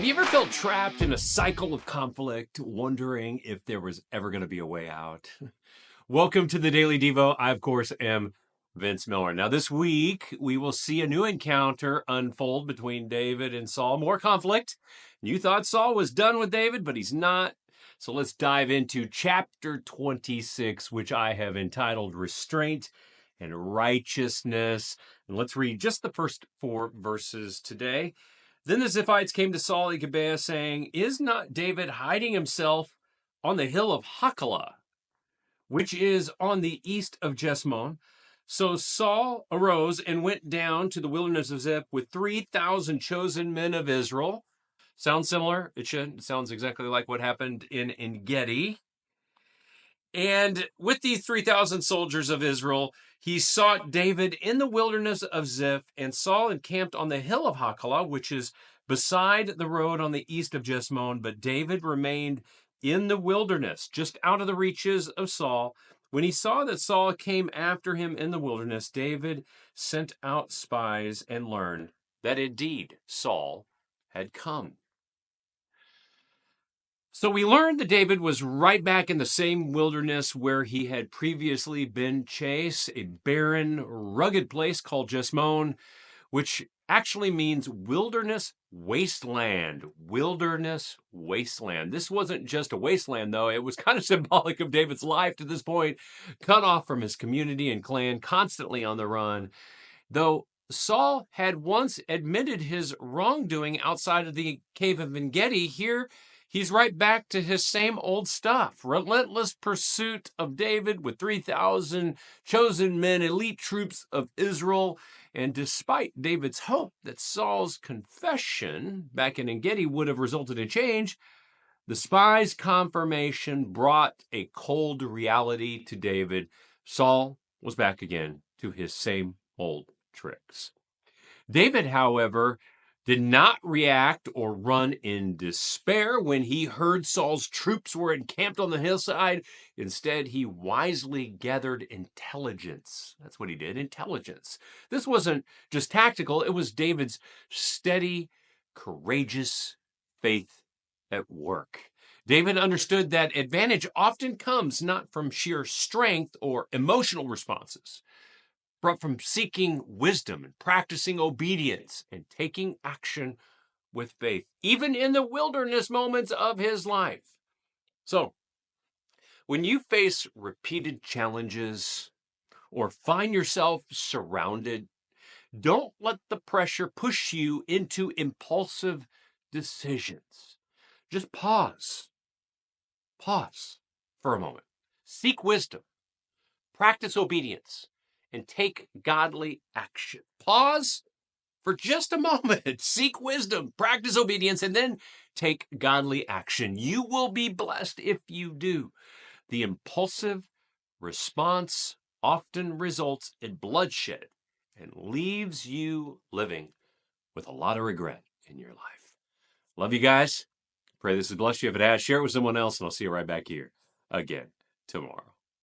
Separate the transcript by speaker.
Speaker 1: you ever felt trapped in a cycle of conflict, wondering if there was ever going to be a way out? Welcome to the Daily Devo. I, of course, am Vince Miller. Now, this week, we will see a new encounter unfold between David and Saul. More conflict. You thought Saul was done with David, but he's not. So let's dive into chapter 26, which I have entitled Restraint and Righteousness. And let's read just the first 4 verses today. Then the Ziphites came to Saul at Gibeah, saying, "Is not David hiding himself on the hill of Hachilah, which is on the east of Jeshimon?" So Saul arose and went down to the wilderness of Ziph with 3,000 chosen men of Israel. Sounds similar? It should. It sounds exactly like what happened in En-gedi. And with these 3,000 soldiers of Israel, he sought David in the wilderness of Ziph, and Saul encamped on the hill of Hachilah, which is beside the road on the east of Jeshimon. But David remained in the wilderness, just out of the reaches of Saul. When he saw that Saul came after him in the wilderness, David sent out spies and learned that indeed Saul had come. So we learned that David was right back in the same wilderness where he had previously been chased, a barren, rugged place called Jeshimon, which actually means wilderness wasteland. Wilderness wasteland. This wasn't just a wasteland, though. It was kind of symbolic of David's life to this point, cut off from his community and clan, constantly on the run. Though Saul had once admitted his wrongdoing outside of the cave of En-gedi, here he's right back to his same old stuff. Relentless pursuit of David with 3,000 chosen men, elite troops of Israel. And despite David's hope that Saul's confession back in En-gedi would have resulted in change, the spies' confirmation brought a cold reality to David. Saul was back again to his same old tricks. David, however, did not react or run in despair when he heard Saul's troops were encamped on the hillside. Instead, he wisely gathered intelligence. That's what he did, intelligence. This wasn't just tactical. It was David's steady, courageous faith at work. David understood that advantage often comes not from sheer strength or emotional responses, but from seeking wisdom and practicing obedience and taking action with faith, even in the wilderness moments of his life. So, when you face repeated challenges or find yourself surrounded, don't let the pressure push you into impulsive decisions. Just pause. Pause for a moment. Seek wisdom. Practice obedience. And take godly action. Pause for just a moment. Seek wisdom, practice obedience, and then take godly action. You will be blessed if you do. The impulsive response often results in bloodshed and leaves you living with a lot of regret in your life. Love you guys. Pray this has blessed you. If it has, share it with someone else, and I'll see you right back here again tomorrow.